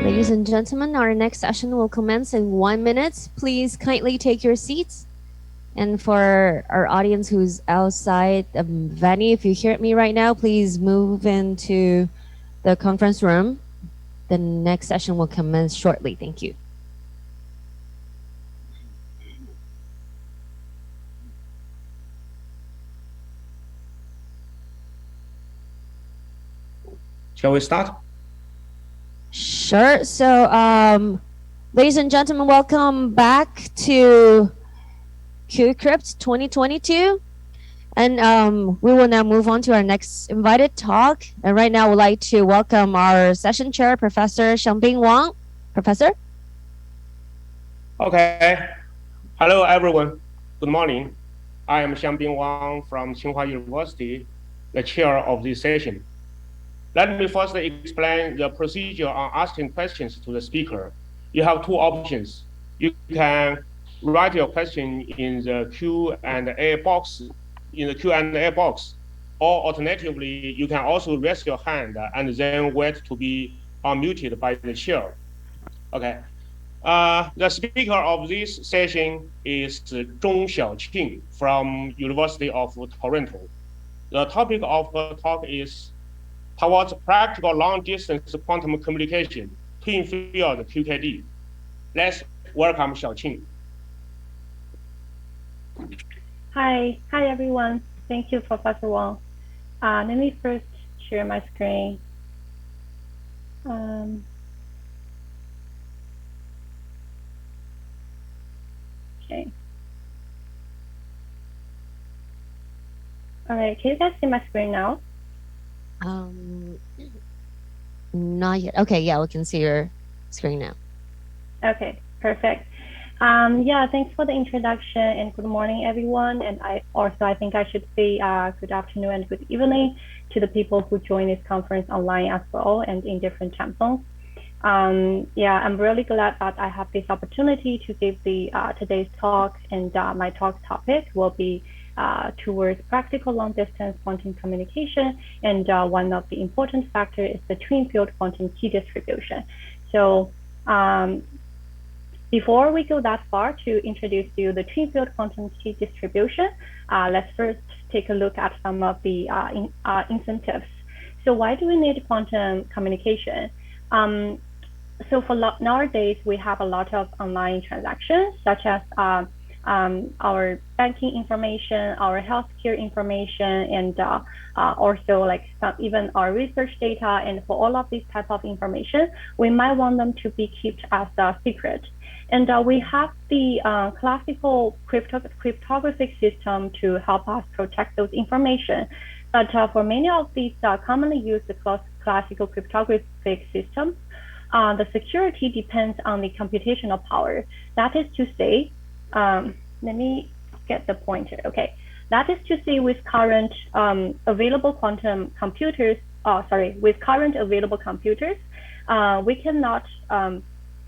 Ladies and gentlemen, our next session will commence in 1 minute. Please kindly take your seats. And for our audience who's outside the venue, if you hear me right now, please move into the conference room. The next session will commence shortly. Thank you. Shall we start? Sure. So, ladies and gentlemen, welcome back to QCrypt 2022. And we will now move on to our next invited talk. And right now, I would like to welcome our session chair, Professor Xiaoqing Wang. Professor? Okay. Hello, everyone. Good morning. I am Xiaoqing Wang from Tsinghua University, the chair of this session. Let me first explain the procedure on asking questions to the speaker. You have two options. You can write your question in the Q&A box, or alternatively, you can also raise your hand and then wait to be unmuted by the chair. Okay. The speaker of this session is Zhong Xiaoqing from University of Toronto. The topic of her talk is towards practical long-distance quantum communication, twin field QKD. Let's welcome Xiaoqing. Hi everyone. Thank you, Professor Wang. Let me first share my screen. Okay. All right, can you guys see my screen now? Not yet. Okay, yeah, we can see your screen now. Okay, perfect. Yeah, thanks for the introduction and good morning, everyone. And I think I should say good afternoon and good evening to the people who join this conference online as well and in different time zones. Yeah, I'm really glad that I have this opportunity to give the today's talk, and my talk topic will be towards practical long-distance quantum communication, and one of the important factors is the twin field quantum key distribution. So before we go that far to introduce you the twin field quantum key distribution, let's first take a look at some of the incentives. So why do we need quantum communication? So for nowadays, we have a lot of online transactions, such as our banking information, our healthcare information, and also like even our research data. And for all of these type of information, we might want them to be kept as a secret. And we have the classical cryptographic system to help us protect those information. But for many of these commonly used classical cryptographic systems, the security depends on the computational power. That is to say, let me get the pointer. Okay, that is to say, with current available quantum computers, with current available computers, we cannot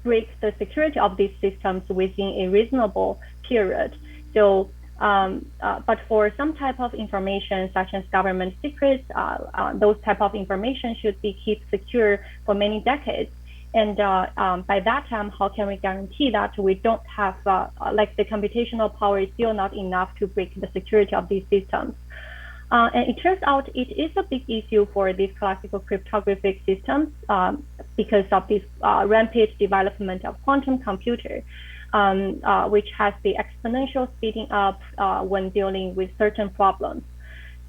break the security of these systems within a reasonable period. So, but for some type of information, such as government secrets, those type of information should be kept secure for many decades. And by that time, how can we guarantee that we don't have, like the computational power is still not enough to break the security of these systems? And it turns out it is a big issue for these classical cryptographic systems because of this rampant development of quantum computer, which has the exponential speeding up when dealing with certain problems.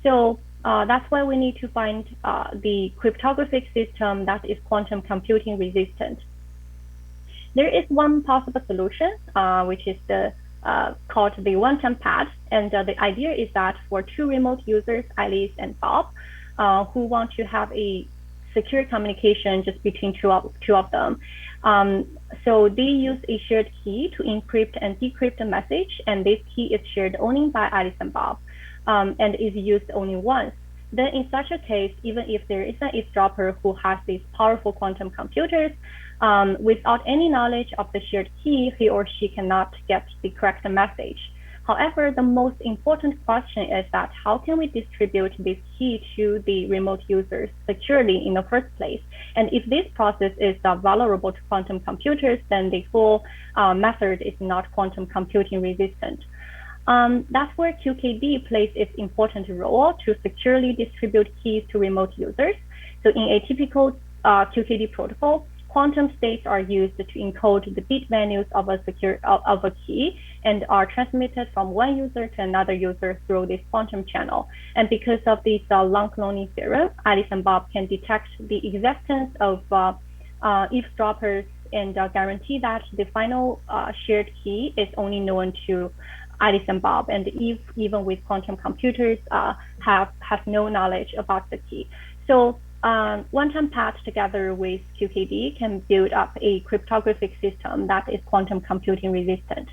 So that's why we need to find the cryptographic system that is quantum computing resistant. There is one possible solution, which is called the one-time pad. And the idea is that for two remote users, Alice and Bob, who want to have a secure communication just between two of them. So they use a shared key to encrypt and decrypt a message, and this key is shared only by Alice and Bob, and is used only once. Then in such a case, even if there is an eavesdropper who has these powerful quantum computers, without any knowledge of the shared key, he or she cannot get the correct message. However, the most important question is that how can we distribute this key to the remote users securely in the first place? And if this process is vulnerable to quantum computers, then the full method is not quantum computing resistant. That's where QKD plays its important role to securely distribute keys to remote users. So in a typical QKD protocol, quantum states are used to encode the bit values of a key and are transmitted from one user to another user through this quantum channel. And because of this long cloning theorem, Alice and Bob can detect the existence of eavesdroppers and guarantee that the final shared key is only known to Alice and Bob, and even with quantum computers have no knowledge about the key. So one-time patch together with QKD can build up a cryptographic system that is quantum computing resistant.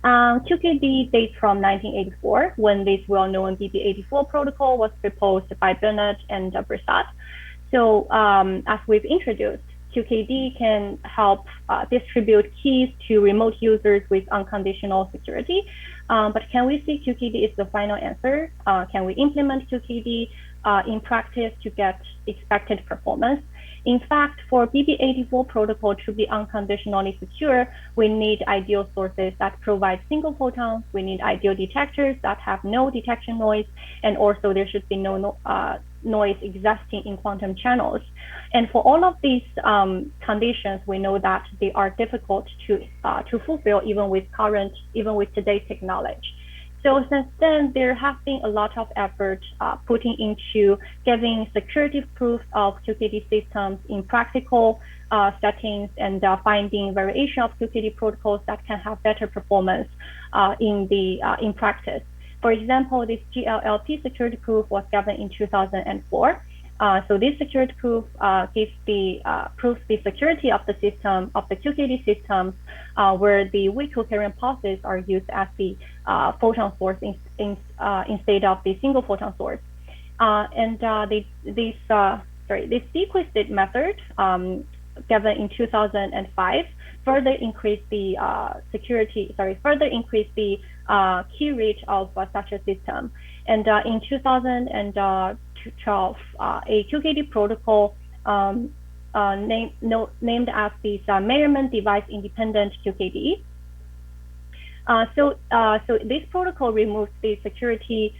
QKD dates from 1984, when this well-known BB84 protocol was proposed by Bernard and Bresat. So as we've introduced, QKD can help distribute keys to remote users with unconditional security. But can we see QKD is the final answer? Can we implement QKD in practice to get expected performance? In fact, for BB84 protocol to be unconditionally secure, we need ideal sources that provide single photons. We need ideal detectors that have no detection noise, and also there should be no noise existing in quantum channels. And for all of these conditions, we know that they are difficult to fulfill even with today's technology. So since then, there has been a lot of effort putting into giving security proof of QKD systems in practical settings and finding variation of QKD protocols that can have better performance in practice. For example, this GLLP security proof was given in 2004. So this security proof proves the security of the system, of the QKD systems, where the weak cocherent pulses are used as the photon source instead of the single photon source. This sequenced method given in 2005 further increased the key rate of such a system. And in 2012, a QKD protocol named as the measurement device independent QKD. So this protocol removes the security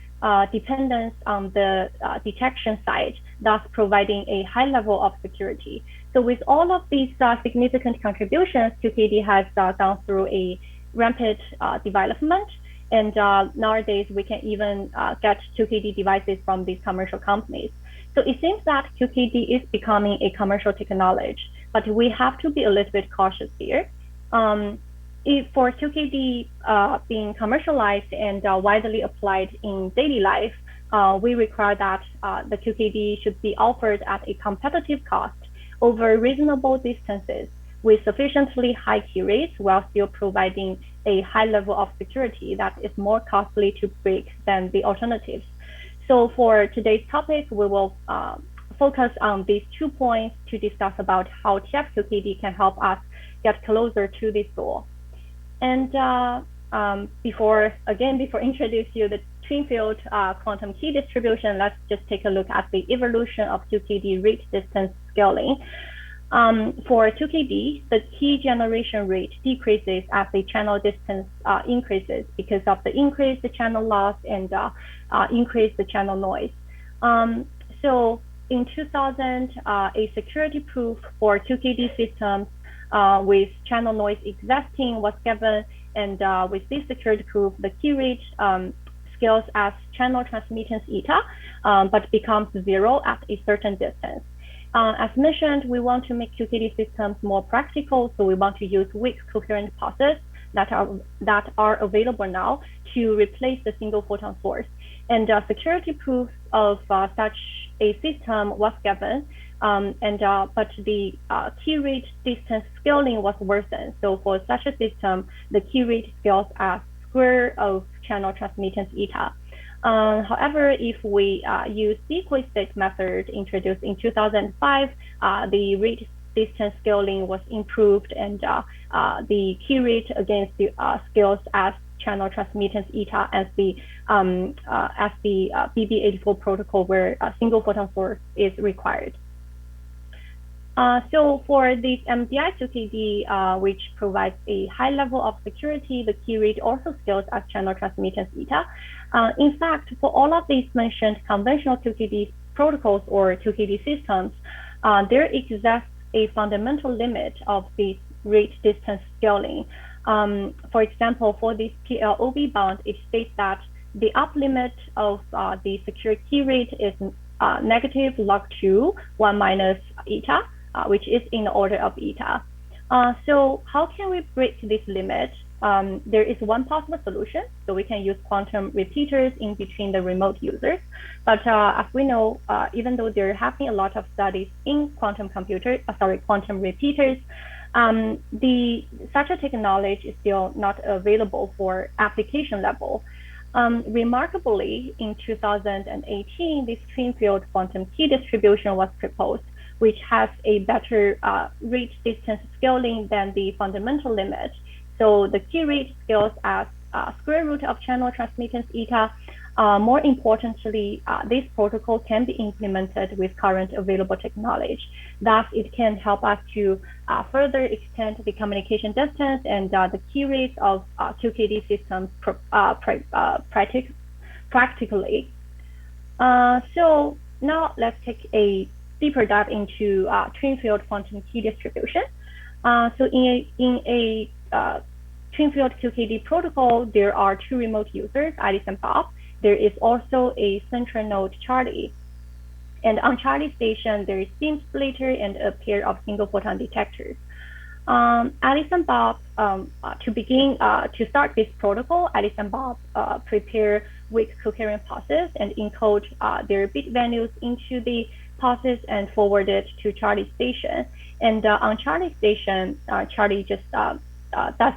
dependence on the detection side, thus providing a high level of security. So with all of these significant contributions, QKD has gone through a rampant development. And nowadays, we can even get QKD devices from these commercial companies. So it seems that QKD is becoming a commercial technology, but we have to be a little bit cautious here. For QKD being commercialized and widely applied in daily life, we require that the QKD should be offered at a competitive cost over reasonable distances with sufficiently high key rates while still providing a high level of security that is more costly to break than the alternatives. So for today's topic, we will focus on these 2 points to discuss about how TFQKD can help us get closer to this goal. And before introduce you the twin field quantum key distribution, let's just take a look at the evolution of QKD rate distance scaling. For QKD, the key generation rate decreases as the channel distance increases because of the increased channel loss and increased channel noise. So in 2000, a security proof for QKD systems with channel noise existing was given, and with this security proof, the key rate scales as channel transmittance eta, but becomes 0 at a certain distance. As mentioned, we want to make QKD systems more practical, so we want to use weak coherent pulses that are available now to replace the single photon source. And security proof of such a system was given, but the key rate distance scaling was worsened. So for such a system, the key rate scales as square of channel transmittance eta. However, if we use sequenced method introduced in 2005, the rate distance scaling was improved, and the key rate against the scales as channel transmittance eta as the BB84 protocol where a single photon source is required. So for this MDI2KD, which provides a high level of security, the key rate also scales as channel transmittance eta. In fact, for all of these mentioned conventional 2KD protocols or 2KD systems, there exists a fundamental limit of the rate distance scaling. For example, for this PLOB bound, it states that the up limit of the secure key rate is negative log 2, 1 minus eta, which is in the order of eta. So how can we break this limit? There is one possible solution. So we can use quantum repeaters in between the remote users. But as we know, even though there have been a lot of studies in quantum repeaters, such a technology is still not available for application level. Remarkably, in 2018, this twin field quantum key distribution was proposed, which has a better rate distance scaling than the fundamental limit. So the key rate scales as square root of channel transmittance eta. More importantly, this protocol can be implemented with current available technology. Thus, it can help us to further extend the communication distance and the key rates of 2KD systems practically. So now let's take a deeper dive into twin field quantum key distribution. So in a twin field QKD protocol, there are two remote users, Alice and Bob. There is also a central node, Charlie. And on Charlie station, there is beam splitter and a pair of single photon detectors. Alice and Bob, to start this protocol, Alice and Bob prepare weak coherent pulses and encode their bit values into the pulses and forward it to Charlie station. And on Charlie station, Charlie just does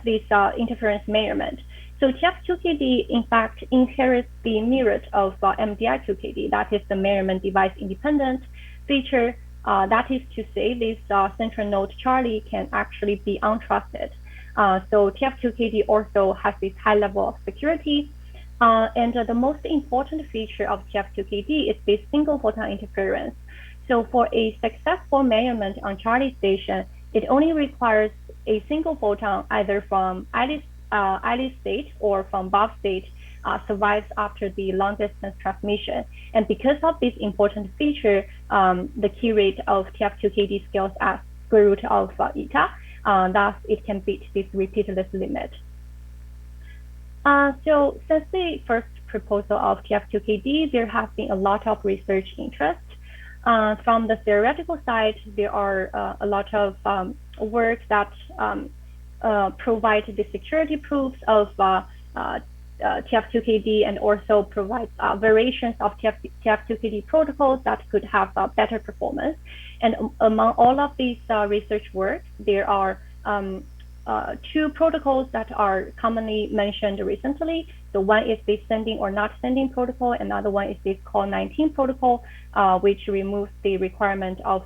this interference measurement. So TF2KD, in fact, inherits the merit of MDI2KD, that is the measurement device independent feature. That is to say, this central node Charlie can actually be untrusted. So TF2KD also has this high level of security. And the most important feature of TF2KD is this single photon interference. So for a successful measurement on Charlie station, it only requires a single photon either from Alice state or from Bob state survives after the long distance transmission. And because of this important feature, the key rate of TF2KD scales as square root of eta. Thus, it can beat this repeatless limit. So since the first proposal of TF2KD, there has been a lot of research interest. From the theoretical side, there are a lot of work that provide the security proofs of TF2KD and also provides variations of TF2KD protocols that could have better performance. And among all of these research work, there are two protocols that are commonly mentioned recently. So one is the sending or not sending protocol. Another one is this call 19 protocol, which removes the requirement of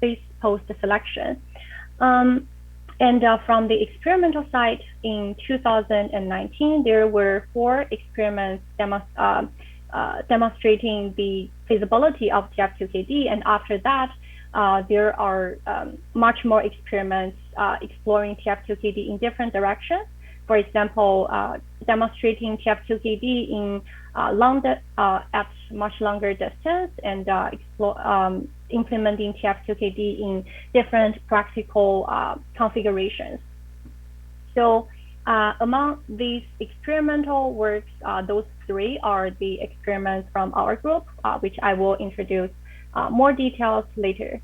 phase post selection. And from the experimental side, in 2019, there were 4 experiments demonstrating the feasibility of TF2KD. And after that, there are much more experiments exploring TF2KD in different directions. For example, demonstrating TF2KD in at much longer distance and implementing TF2KD in different practical configurations. So among these experimental works, those 3 are the experiments from our group, which I will introduce more details later.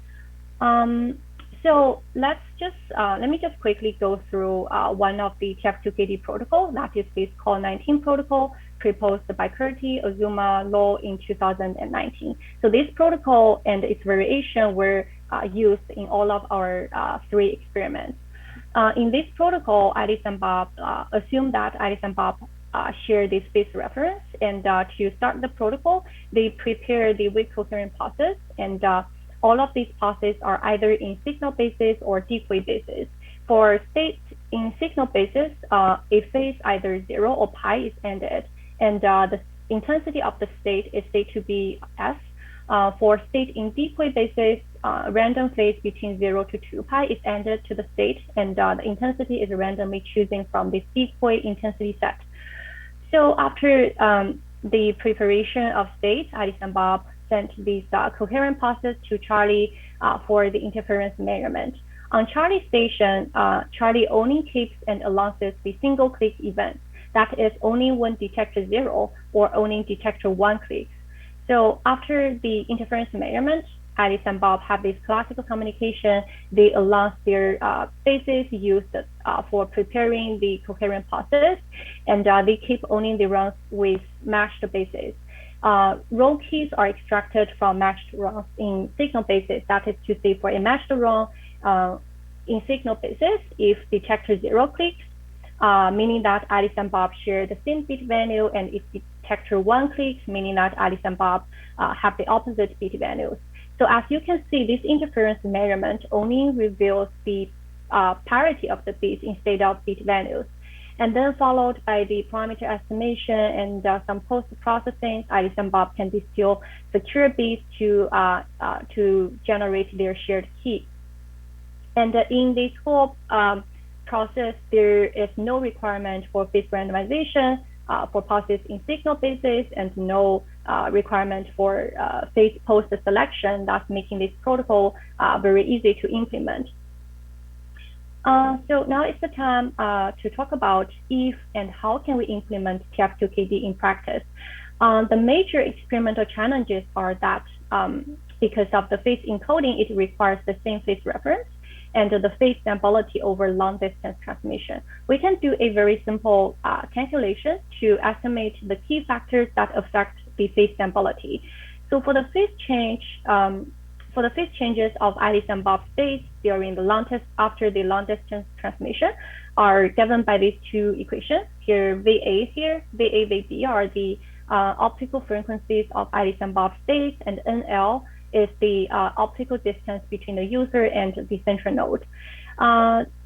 So let me just quickly go through one of the TF2KD protocol, that is this call 19 protocol proposed by Curti, Ozuma, Law in 2019. So this protocol and its variation were used in all of our 3 experiments. In this protocol, Alice and Bob assume that Alice and Bob share this base reference, and to start the protocol, they prepare the weak coherent pulses, and all of these pulses are either in signal basis or decoy basis. For state in signal basis, a phase either 0 or pi is ended, and the intensity of the state is said to be S. For state in decoy basis, random phase between 0 to 2 pi is ended to the state, and the intensity is randomly choosing from this decoy intensity set. So after the preparation of state, Alice and Bob sent these coherent pulses to Charlie for the interference measurement. On Charlie station, Charlie only keeps and announces the single click event. That is only when detector 0 or only detector 1 clicks. So after the interference measurement, Alice and Bob have this classical communication. They announce their phases used for preparing the coherent pulses, and they keep owning the runs with matched bases. Row keys are extracted from matched runs in signal basis. That is to say, for a matched run in signal basis, if detector 0 clicks, meaning that Alice and Bob share the same bit value, and if detector 1 clicks, meaning that Alice and Bob have the opposite bit values. So as you can see, this interference measurement only reveals the parity of the bits instead of bit values. And then followed by the parameter estimation and some post-processing, Alice and Bob can distill secure bits to generate their shared key. And in this whole process, there is no requirement for phase randomization for pulses in signal basis, and no requirement for phase post selection, thus making this protocol very easy to implement. So now it's the time to talk about if and how can we implement TF2KD in practice. The major experimental challenges are that because of the phase encoding, it requires the same phase reference and the phase stability over long distance transmission. We can do a very simple calculation to estimate the key factors that affect the phase stability. So for the phase changes of Alice and Bob's phase during the after the long distance transmission are given by these two equations. Here, VA here, VA, VB are the optical frequencies of Alice and Bob's phase, and NL is the optical distance between the user and the central node.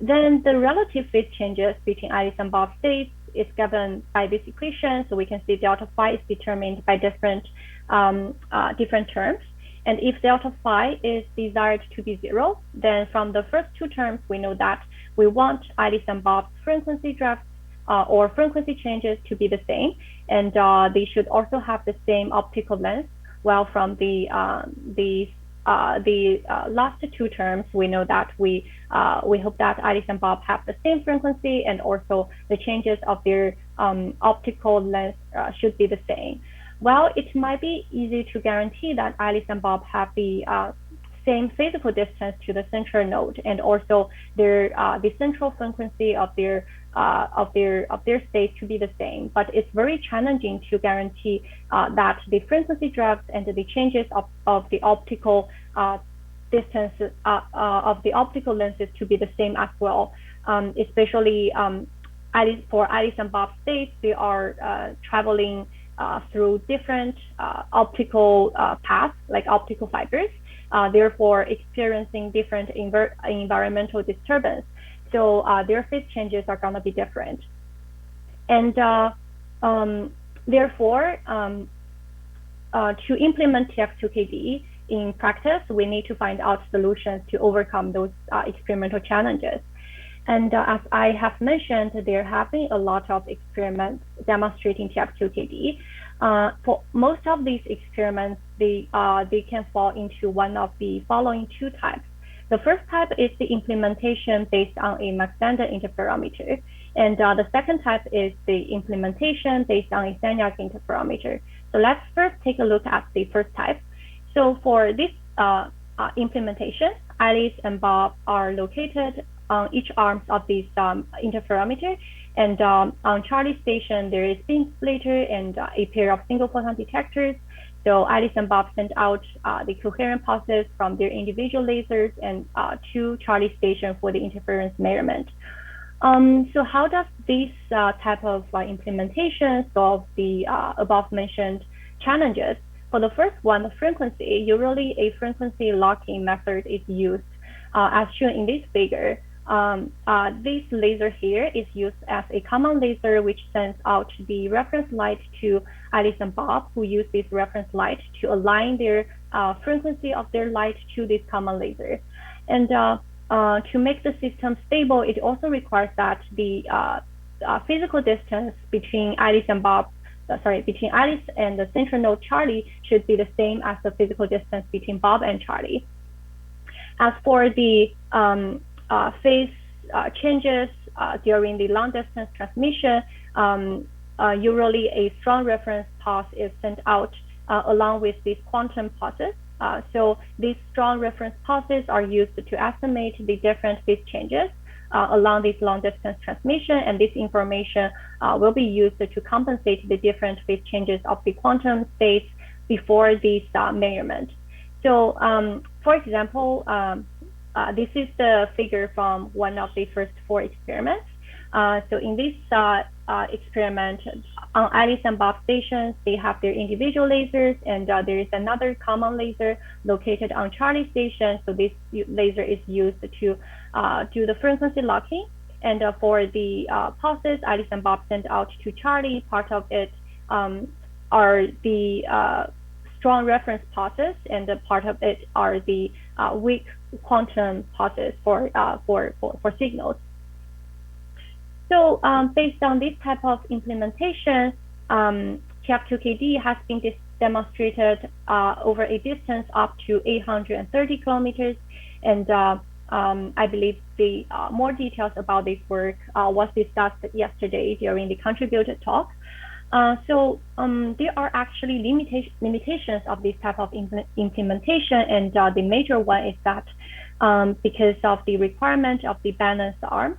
Then the relative phase changes between Alice and Bob's phase is given by this equation. So we can see delta phi is determined by different terms. And if delta phi is desired to be 0, then from the first two terms, we know that we want Alice and Bob's frequency drifts or frequency changes to be the same. And they should also have the same optical length. While from the last two terms, we know that we hope that Alice and Bob have the same frequency, and also the changes of their optical length should be the same. While it might be easy to guarantee that Alice and Bob have the same physical distance to the central node, and also their the central frequency of their state to be the same, but it's very challenging to guarantee that the frequency drifts and the changes of the optical distances of the optical lenses to be the same as well. Especially for Alice and Bob's states, they are traveling through different optical paths, like optical fibers, therefore experiencing different environmental disturbance. So their phase changes are going to be different. And therefore, to implement TF2KD in practice, we need to find out solutions to overcome those experimental challenges. And as I have mentioned, there have been a lot of experiments demonstrating TF2KD. For most of these experiments, they can fall into one of the following two types. The first type is the implementation based on a Mach-Zehnder interferometer. And the second type is the implementation based on a Sagnac interferometer. So let's first take a look at the first type. So for this implementation, Alice and Bob are located on each arms of this interferometer. And on Charlie station, there is beam splitter and a pair of single photon detectors. So Alice and Bob sent out the coherent pulses from their individual lasers and to Charlie station for the interference measurement. So how does this type of implementation solve the above mentioned challenges? For the first one, the frequency, usually a frequency locking method is used as shown in this figure. This laser here is used as a common laser which sends out the reference light to Alice and Bob, who use this reference light to align their frequency of their light to this common laser. And to make the system stable, it also requires that the physical distance between Alice and between Alice and the central node Charlie should be the same as the physical distance between Bob and Charlie. As for the phase changes during the long distance transmission, usually a strong reference pulse is sent out along with these quantum pulses. So these strong reference pulses are used to estimate the different phase changes along this long distance transmission, and this information will be used to compensate the different phase changes of the quantum states before this measurement. So for example, this is the figure from one of the first 4 experiments. So in this experiment, on Alice and Bob stations, they have their individual lasers, and there is another common laser located on Charlie station. So this laser is used to do the frequency locking. And for the pulses Alice and Bob sent out to Charlie, part of it are the strong reference pulses, and part of it are the weak quantum pulses for signals. So based on this type of implementation, TF2KD has been demonstrated over a distance up to 830 kilometers, and I believe the more details about this work was discussed yesterday during the contributed talk. So there are actually limitations of this type of implementation, and the major one is that because of the requirement of the balanced arms,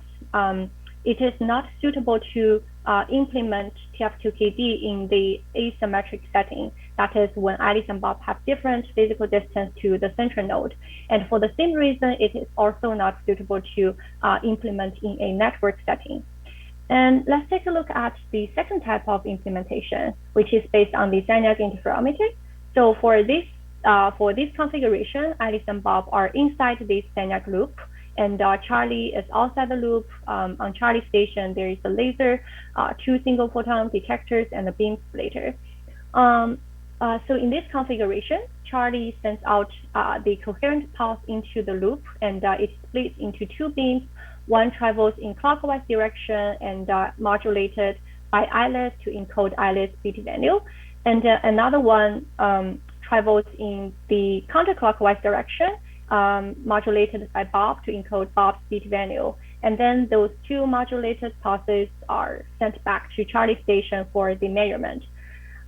it is not suitable to implement TF2KD in the asymmetric setting. That is when Alice and Bob have different physical distance to the central node. And for the same reason, it is also not suitable to implement in a network setting. And let's take a look at the second type of implementation, which is based on the Sagnac interferometer. So for this configuration, Alice and Bob are inside this Sagnac loop, and Charlie is outside the loop. On Charlie station, there is a laser, 2 single photon detectors, and a beam splitter. So in this configuration, Charlie sends out the coherent pulse into the loop, and it splits into 2 beams. One travels in clockwise direction and modulated by eyelets to encode eyelets beat value, and another one travels in the counterclockwise direction, modulated by Bob to encode Bob's beat value. And then those 2 modulated pulses are sent back to Charlie station for the measurement.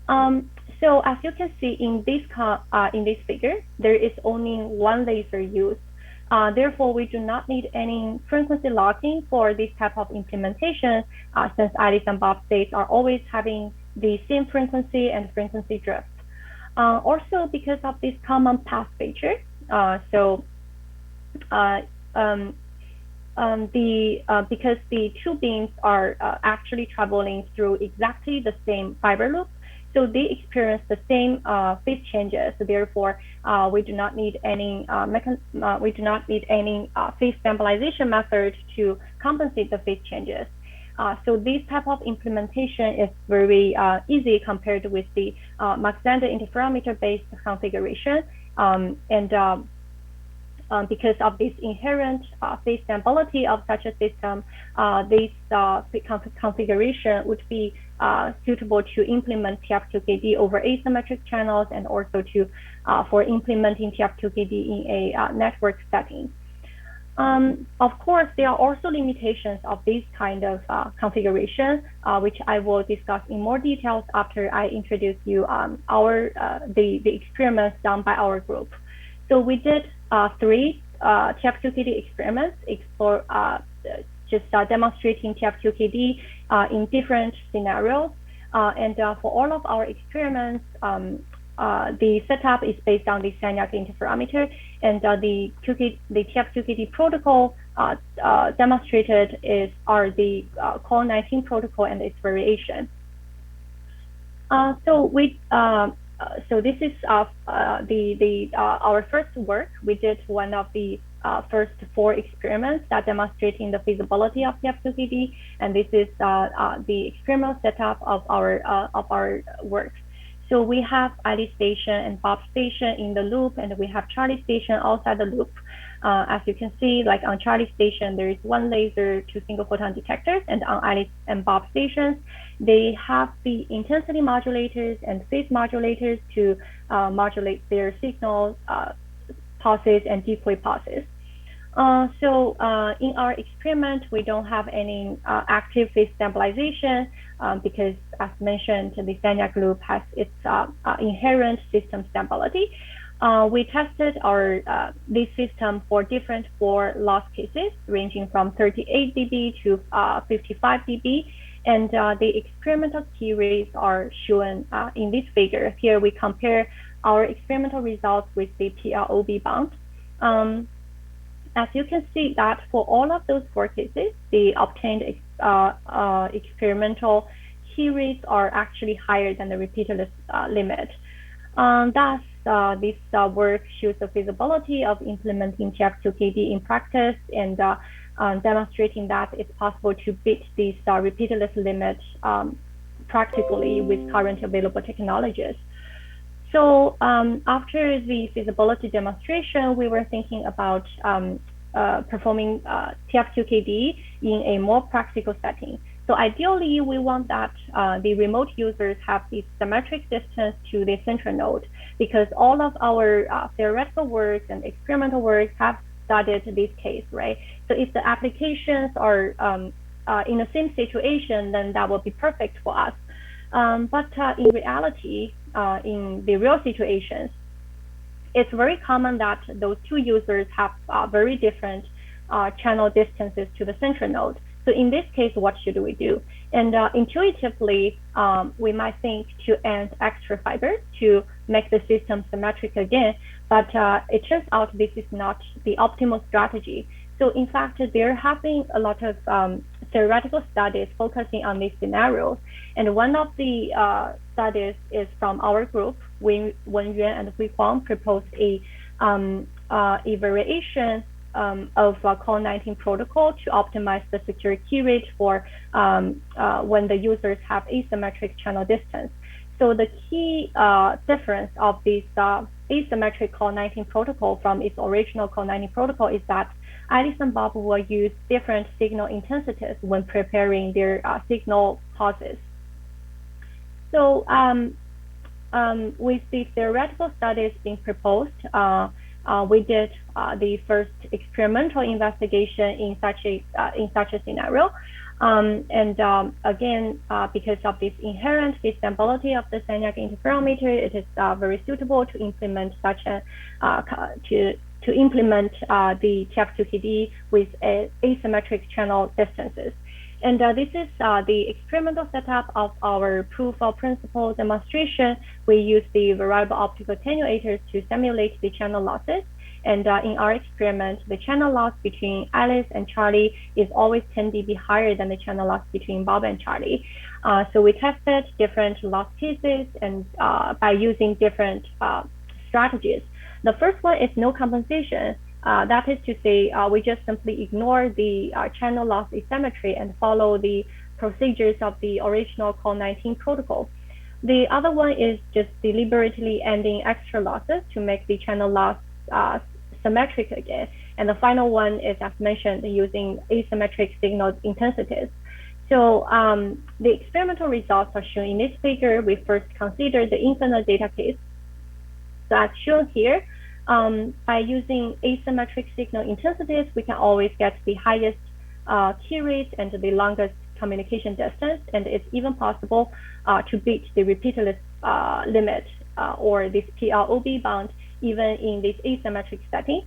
So as you can see in this figure, there is only 1 laser used. Therefore, we do not need any frequency locking for this type of implementation, since Alice and Bob states are always having the same frequency and frequency drift. Also, because of this common path feature, because the 2 beams are actually traveling through exactly the same fiber loop, so they experience the same phase changes. So therefore, we do not need any phase stabilization method to compensate the phase changes. So this type of implementation is very easy compared with the Mach-Zehnder interferometer-based configuration, because of this inherent phase stability of such a system, this configuration would be suitable to implement TF2KD over asymmetric channels, and also to for implementing TF2KD in a network setting. Of course, there are also limitations of this kind of configuration, which I will discuss in more details after I introduce you the experiments done by our group. So we did 3 TF2KD experiments, demonstrating TF2KD in different scenarios. And for all of our experiments, the setup is based on the Sagnac interferometer, and the TF2KD protocol demonstrated are the Call 19 protocol and its variation. So this is our first work. We did one of the first 4 experiments that demonstrating the feasibility of TF2KD, and this is the experimental setup of our work. So we have Ali station and Bob station in the loop, and we have Charlie station outside the loop. As you can see, like on Charlie station, there is 1 laser, 2 single photon detectors, and on Alice and Bob stations, they have the intensity modulators and phase modulators to modulate their signal pulses and decoy pulses. So in our experiment, we don't have any active phase stabilization because, as mentioned, the Sagnac loop has its inherent system stability. We tested this system for different 4 loss cases, ranging from 38 dB to 55 dB. And the experimental key rates are shown in this figure. Here we compare our experimental results with the PLOB bound. As you can see that for all of those 4 cases, the obtained experimental key rates are actually higher than the repeaterless limit. Thus, this work shows the feasibility of implementing TF2KD in practice and demonstrating that it's possible to beat this repeaterless limit practically with current available technologies. So after the feasibility demonstration, we were thinking about performing TF2KD in a more practical setting. So ideally, we want that the remote users have the symmetric distance to the central node, because all of our theoretical works and experimental works have studied this case, right? So if the applications are in the same situation, then that will be perfect for us. But in reality, in the real situations, it's very common that those 2 users have very different channel distances to the central node. So in this case, what should we do? And intuitively, we might think to add extra fibers to make the system symmetric again, but it turns out this is not the optimal strategy. So in fact, there have been a lot of theoretical studies focusing on these scenarios. And one of the studies is from our group. Wen Yuan and Hui Huang proposed a variation of Call19 protocol to optimize the secure key rate for when the users have asymmetric channel distance. So the key difference of this asymmetric Call19 protocol from its original Call19 protocol is that Alice and Bob will use different signal intensities when preparing their signal pulses. So with the theoretical studies being proposed, we did the first experimental investigation in such a scenario. Again, because of this inherent stability of the Sagnac interferometer, it is very suitable to implement such a to implement the TF2KD with asymmetric channel distances. And this is the experimental setup of our proof of principle demonstration. We use the variable optical attenuators to simulate the channel losses. And in our experiment, the channel loss between Alice and Charlie is always 10 dB higher than the channel loss between Bob and Charlie. So we tested different loss cases and by using different strategies. The first one is no compensation. That is to say, we just simply ignore the channel loss asymmetry and follow the procedures of the original Call19 protocol. The other one is just deliberately adding extra losses to make the channel loss symmetric again. And the final one is, as mentioned, using asymmetric signal intensities. So the experimental results are shown in this figure. We first consider the infinite data case. So as shown here, by using asymmetric signal intensities, we can always get the highest key rate and the longest communication distance, and it's even possible to beat the repeaterless limit or this PLOB bound even in this asymmetric setting.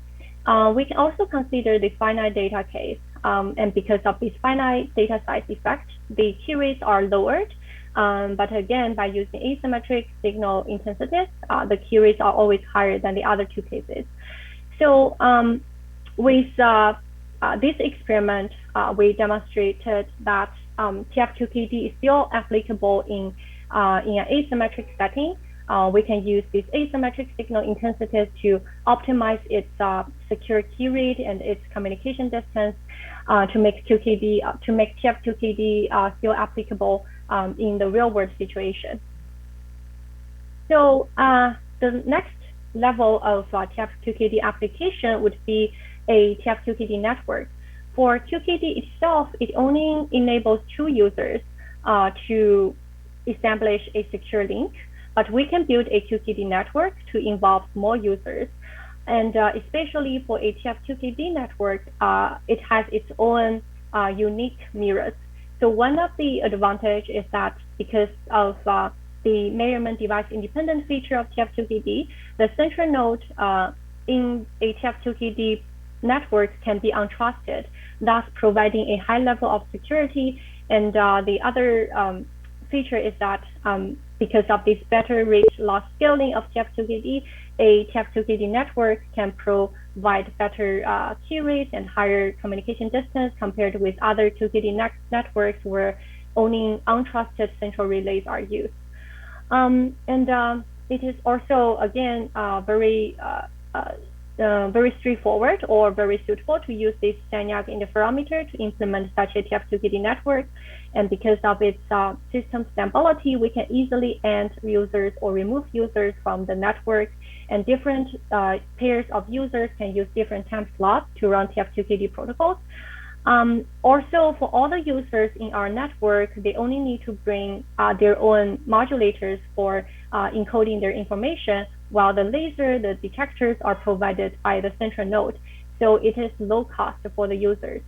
We can also consider the finite data case, and because of this finite data size effect, the key rates are lowered. But again, by using asymmetric signal intensities, the key rates are always higher than the other 2 cases. So with this experiment, we demonstrated that TF2KD is still applicable in an asymmetric setting. we can use these asymmetric signal intensities to optimize its secure key rate and its communication distance to make TF2KD still applicable in the real world situation. So the next level of TF2KD application would be a TF2KD network. For QKD itself, it only enables 2 users to establish a secure link, but we can build a QKD network to involve more users. And especially for a TF2KD network, it has its own unique mirrors. So one of the advantages is that because of the measurement device independent feature of TF2KD, the central node in a TF2KD network can be untrusted, thus providing a high level of security. And the other feature is that because of this better rate loss scaling of TF2KD, a TF2KD network can provide better key rates and higher communication distance compared with other 2KD networks where only untrusted central relays are used. It is also, again, very straightforward or very suitable to use this Xiaoqing interferometer to implement such a TF2KD network. And because of its system stability, we can easily add users or remove users from the network, and different pairs of users can use different time slots to run TF2KD protocols. Also, for all the users in our network, they only need to bring their own modulators for encoding their information, while the laser, the detectors are provided by the central node. So it is low cost for the users.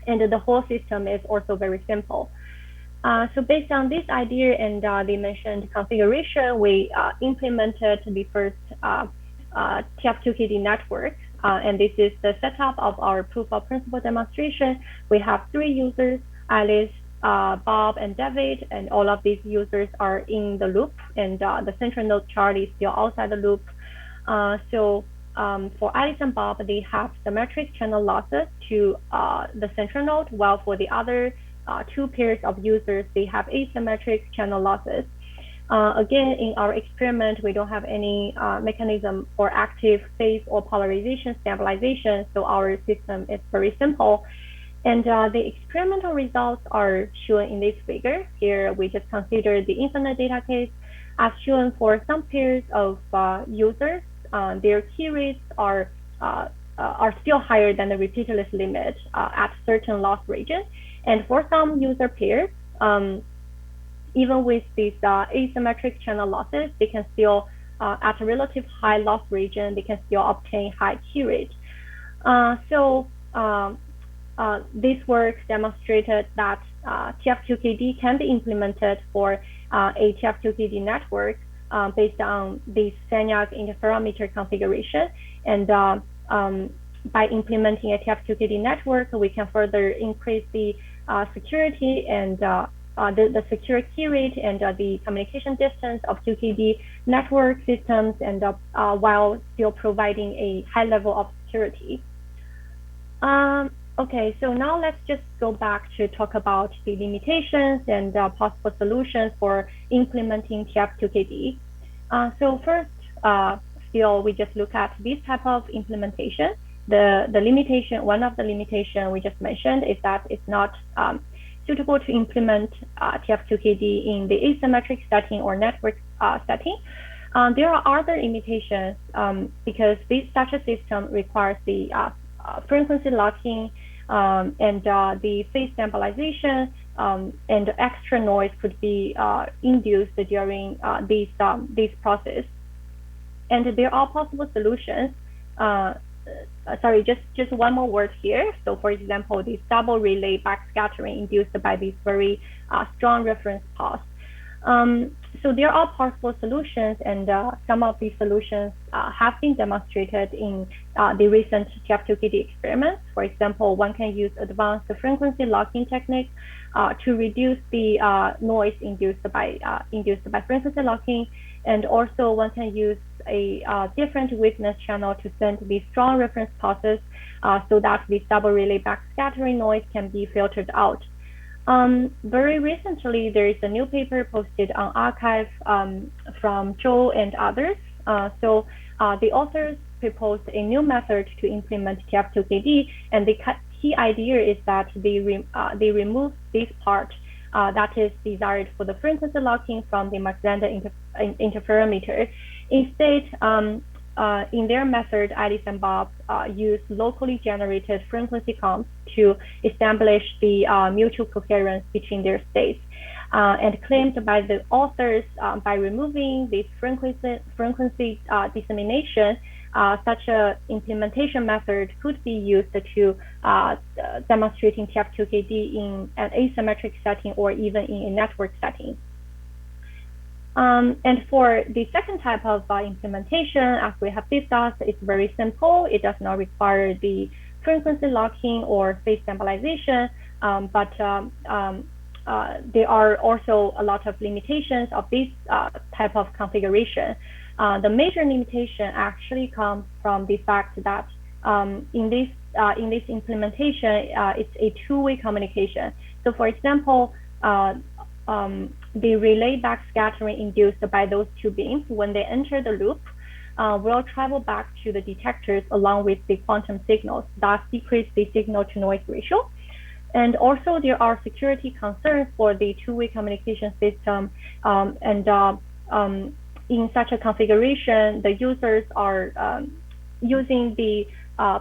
And the whole system is also very simple. So based on this idea and the mentioned configuration, we implemented the first TF2KD network. And this is the setup of our proof of principle demonstration. We have 3 users, Alice, Bob, and David, and all of these users are in the loop, and the central node Charlie is still outside the loop. For Alice and Bob, they have symmetric channel losses to the central node, while for the other 2 pairs of users, they have asymmetric channel losses. Again, in our experiment, we don't have any mechanism for active phase or polarization stabilization, so our system is very simple. And the experimental results are shown in this figure. Here, we just consider the infinite data case. As shown for some pairs of users, their key rates are still higher than the repeaterless limit at certain loss region. And for some user pairs, even with these asymmetric channel losses, they can still, at a relative high loss region, they can still obtain high key rate. This work demonstrated that TF2KD can be implemented for a TF2KD network based on this Xiaoqing interferometer configuration. And by implementing a TF2KD network, we can further increase the security and the secure key rate and the communication distance of 2KD network systems, and while still providing a high level of security. Okay, so now let's just go back to talk about the limitations and possible solutions for implementing TF2KD. So first, still we just look at this type of implementation. The limitation, one of the limitations we just mentioned is that it's not suitable to implement TF2KD in the asymmetric setting or network setting. There are other limitations because such a system requires the frequency locking and the phase stabilization, and extra noise could be induced during this process. And there are possible solutions. Sorry, just one more word here. So for example, this double relay backscattering induced by this very strong reference pulse. So there are possible solutions, and some of these solutions have been demonstrated in the recent TF2KD experiments. For example, one can use advanced frequency locking technique to reduce the noise induced by frequency locking, and also one can use a different witness channel to send the strong reference pulses so that the double relay backscattering noise can be filtered out. Very recently, there is a new paper posted on arXiv from Zhong and others. The authors proposed a new method to implement TF2KD, and the key idea is that they remove this part that is desired for the frequency locking from the Mach-Zehnder interferometer. Instead, in their method, Alice and Bob use locally generated frequency comps to establish the mutual coherence between their states. And claimed by the authors, by removing this frequency dissemination, such a implementation method could be used to demonstrating TF2KD in an asymmetric setting or even in a network setting. And for the second type of implementation, as we have discussed, it's very simple. It does not require the frequency locking or phase stabilization, but there are also a lot of limitations of this type of configuration. The major limitation actually comes from the fact that in this implementation, it's a two-way communication. So, for example, the relay backscattering induced by those two beams when they enter the loop will travel back to the detectors along with the quantum signals, thus decrease the signal-to-noise ratio. And also, there are security concerns for the two-way communication system, in such a configuration, the users are using the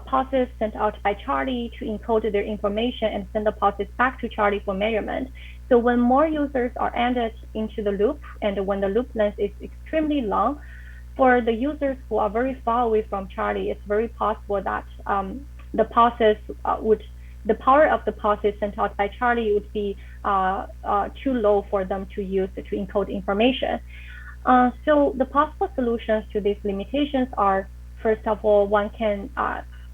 pulses sent out by Charlie to encode their information and send the pulses back to Charlie for measurement. So when more users are added into the loop, and when the loop length is extremely long, for the users who are very far away from Charlie, it's very possible that the power of the pulses sent out by Charlie would be too low for them to use to encode information. So the possible solutions to these limitations are, first of all, one can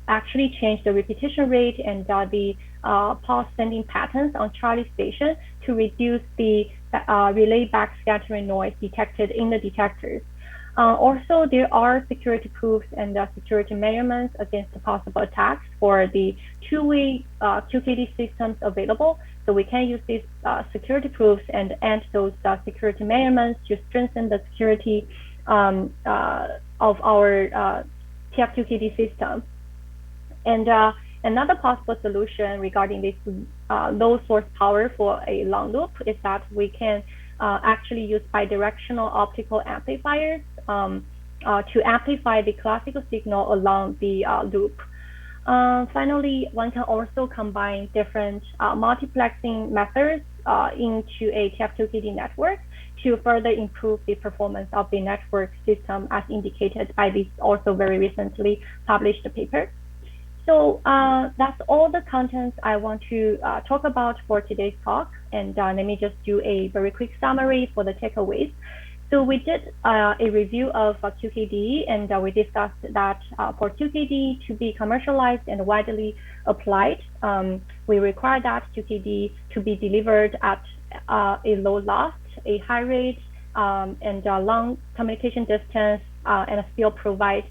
actually change the repetition rate and the pulse sending patterns on Charlie station to reduce the relay backscattering noise detected in the detectors. Also, there are security proofs and security measurements against the possible attacks for the two-way QKD systems available. So we can use these security proofs and add those security measurements to strengthen the security of our TF2KD system. And another possible solution regarding this low source power for a long loop is that we can actually use bidirectional optical amplifiers to amplify the classical signal along the loop. Finally, one can also combine different multiplexing methods into a TF2KD network to further improve the performance of the network system, as indicated by this also very recently published paper. So that's all the contents I want to talk about for today's talk. And let me just do a very quick summary for the takeaways. So we did a review of QKD, and we discussed that for QKD to be commercialized and widely applied, we require that QKD to be delivered at a low loss, a high rate, and a long communication distance, and still providing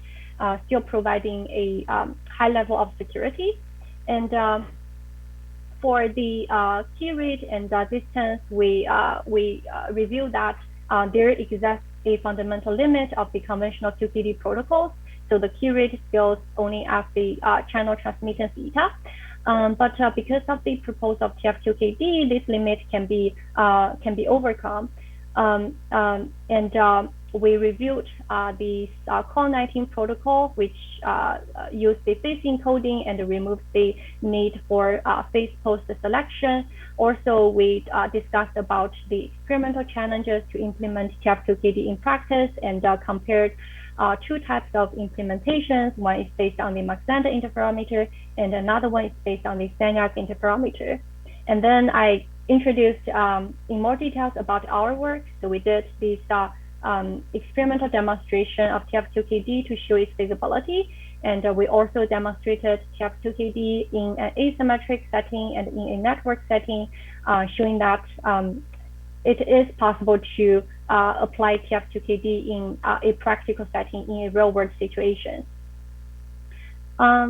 a high level of security. And for the key rate and distance, we reviewed that there exists a fundamental limit of the conventional QKD protocols. So the key rate scales only at the channel transmittance eta. But because of the proposal of TF2KD, this limit can be overcome. We reviewed the Core19 protocol, which used the phase encoding and removed the need for phase post selection. Also, we discussed about the experimental challenges to implement TF2KD in practice and compared two types of implementations. One is based on the Mach-Zehnder interferometer, and another one is based on the Sagnac interferometer. And then I introduced in more details about our work. So we did this experimental demonstration of TF2KD to show its feasibility. And we also demonstrated TF2KD in an asymmetric setting and in a network setting, showing that it is possible to apply TF2KD in a practical setting in a real-world situation.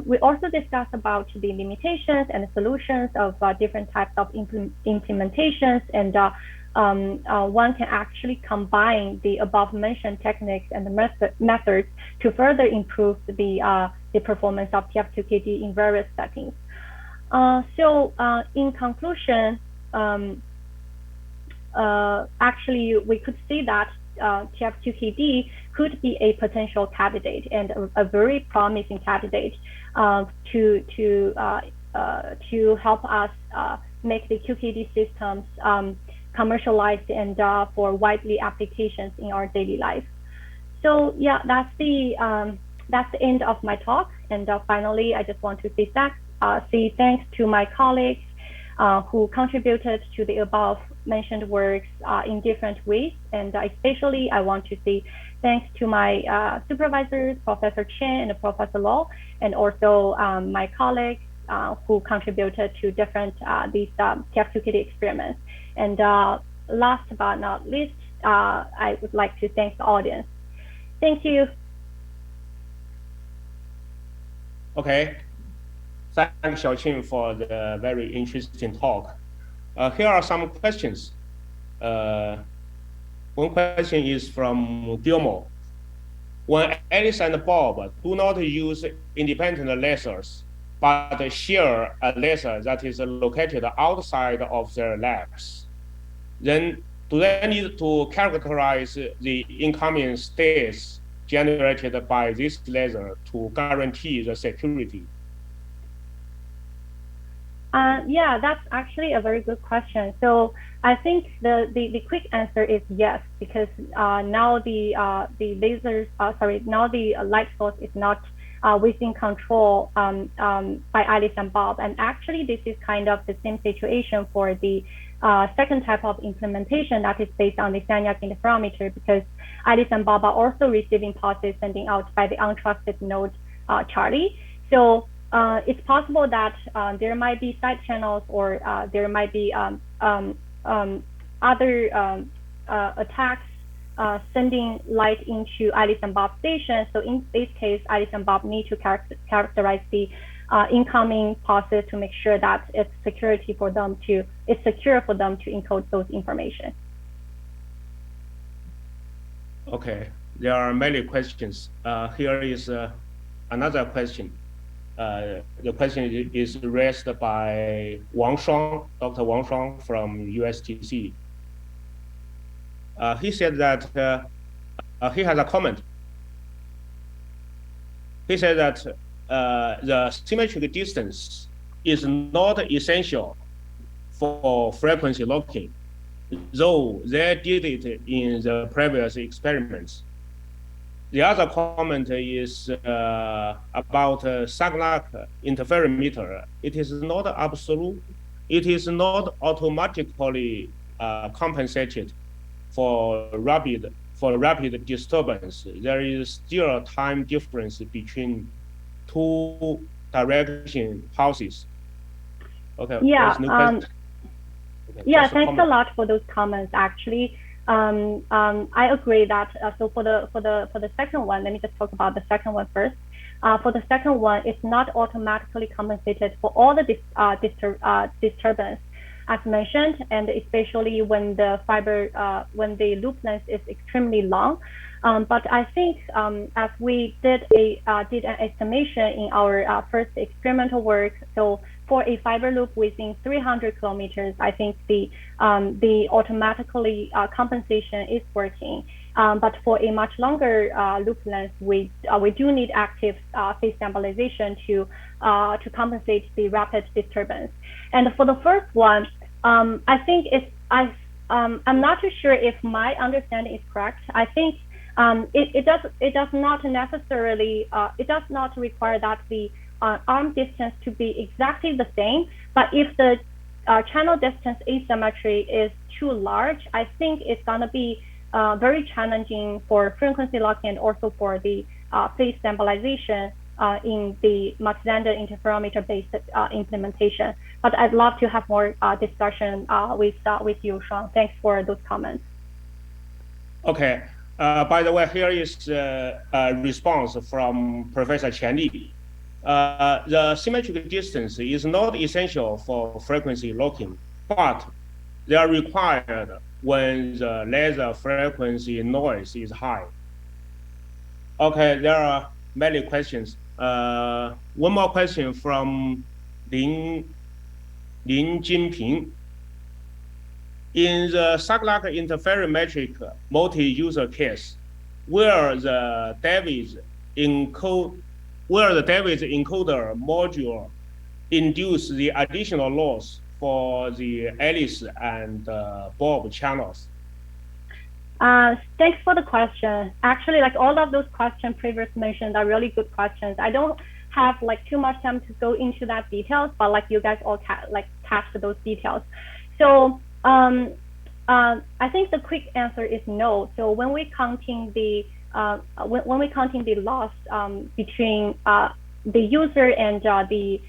We also discussed about the limitations and solutions of different types of implementations, and one can actually combine the above mentioned techniques and the methods to further improve the performance of TF2KD in various settings. In conclusion, actually we could see that TF2KD could be a potential candidate and a very promising candidate to help us make the QKD systems commercialized and for widely applications in our daily life. So yeah, that's the end of my talk. And finally, I just want to say thanks to my colleagues who contributed to the above mentioned works in different ways. And especially, I want to say thanks to my supervisors, Professor Chen and Professor Law, and also my colleagues who contributed to different these TF2KD experiments. And last but not least, I would like to thank the audience. Thank you. Okay. Thank Xiaoqing for the very interesting talk. Here are some questions. One question is from Gilmore. When Alice and Bob do not use independent lasers, but share a laser that is located outside of their labs, then do they need to characterize the incoming states generated by this laser to guarantee the security? Yeah, that's actually a very good question. So I think the quick answer is yes, because now the lasers, now the light source is not within control by Alice and Bob. And actually, this is kind of the same situation for the second type of implementation that is based on the Xiaoqing interferometer, because Alice and Bob are also receiving pulses sending out by the untrusted node Charlie. So it's possible that there might be side channels, or there might be other attacks sending light into Alice and Bob station. So in this case, Alice and Bob need to characterize the incoming pulses to make sure that it's secure for them to encode those information. Okay, there are many questions. Here is another question. The question is raised by Dr. Wang Shuang from USTC. He said that he has a comment. He said that the symmetric distance is not essential for frequency locking, though they did it in the previous experiments. The other comment is about Sagnac interferometer. It is not absolute. It is not automatically compensated for rapid disturbance. There is still a time difference between two direction pulses. Okay. Yeah. Okay, yeah. Thanks a lot for those comments. Actually, I agree that. So for the second one, let me just talk about the second one first. For the second one, it's not automatically compensated for all the disturbance, as mentioned, and especially when the when the loop length is extremely long. But I think as we did an estimation in our first experimental work, so for a fiber loop within 300 kilometers, I think the automatically compensation is working. But for a much longer loop length, we do need active phase stabilization to compensate the rapid disturbance. And for the first one, I think I'm not too sure if my understanding is correct. I think it does not necessarily it does not require that the arm distance to be exactly the same. But if the channel distance asymmetry is too large, I think it's gonna be very challenging for frequency locking and also for the phase stabilization in the multi-lander interferometer-based implementation. But I'd love to have more discussion with you, Zhong. Thanks for those comments. Okay. By the way, here is a response from Professor Qian Li. The symmetric distance is not essential for frequency locking, but they are required when the laser frequency noise is high. Okay, there are many questions. One more question from Lin Jinping. In the cyclic interferometric multi-user case, where the Davis encoder module induce the additional loss for the Alice and Bob channels? Thanks for the question. Actually, like all of those questions previously mentioned are really good questions. I don't have like too much time to go into that details, but like you guys all catch those details. So I think the quick answer is no. So when we counting the loss between the user and the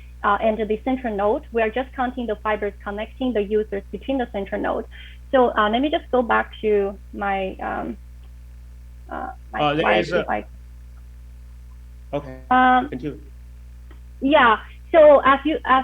central node, we are just counting the fibers connecting the users between the central node. So let me just go back to my slide. Okay. Continue. Yeah. So as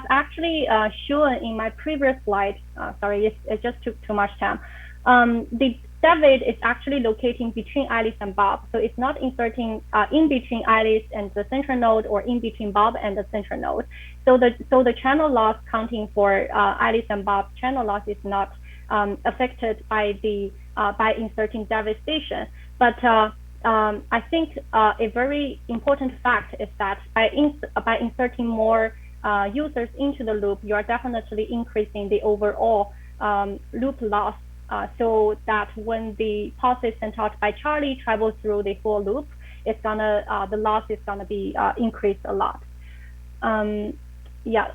actually shown in my previous slide, sorry, it just took too much time. The David is actually locating between Alice and Bob. So it's not inserting in between Alice and the central node or in between Bob and the central node. So the channel loss counting for Alice and Bob channel loss is not affected by inserting David station. But I think a very important fact is that by inserting more users into the loop, you are definitely increasing the overall loop loss, so that when the pulse is sent out by Charlie travels through the whole loop, the loss is gonna be increased a lot. Yeah,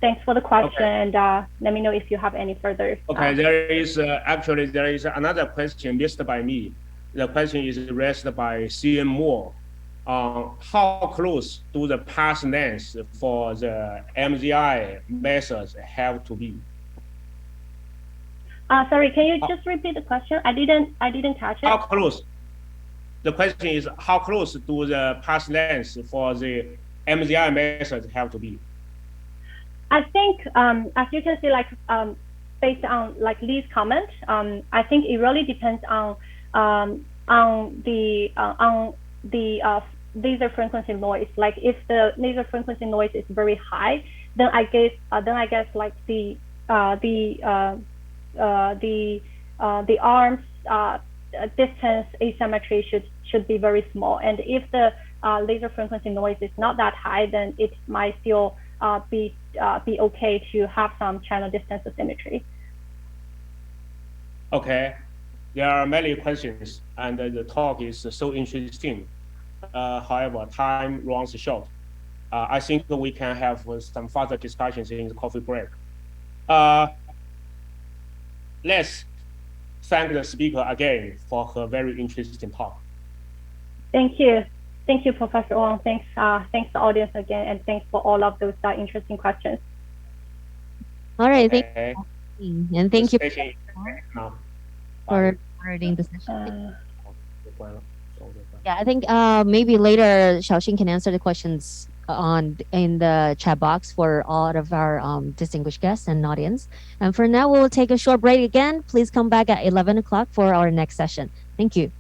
thanks for the question, okay. And let me know if you have any further. Okay, there is another question listed by me. The question is raised by CM Moore. How close do the path lengths for the MZI methods have to be? Sorry, can you just repeat the question? I didn't catch it. How close? The question is how close do the path lengths for the MZI methods have to be? I think, as you can see, like based on like Lee's comment, I think it really depends on the laser frequency noise. Like if the laser frequency noise is very high, then I guess like the arms distance asymmetry should be very small. And if the laser frequency noise is not that high, then it might still be okay to have some channel distance asymmetry. Okay. There are many questions, and the talk is so interesting. However, time runs short. I think we can have some further discussions in the coffee break. Let's thank the speaker again for her very interesting talk. Thank you. Thank you, Professor Wang. Thanks the audience again, and thanks for all of those interesting questions. All right, okay. Thank you. And thank you for reading the session. Yeah, I think maybe later Xiaoqing can answer the questions in the chat box for all of our distinguished guests and audience. And for now, we'll take a short break again. Please come back at 11 o'clock for our next session. Thank you.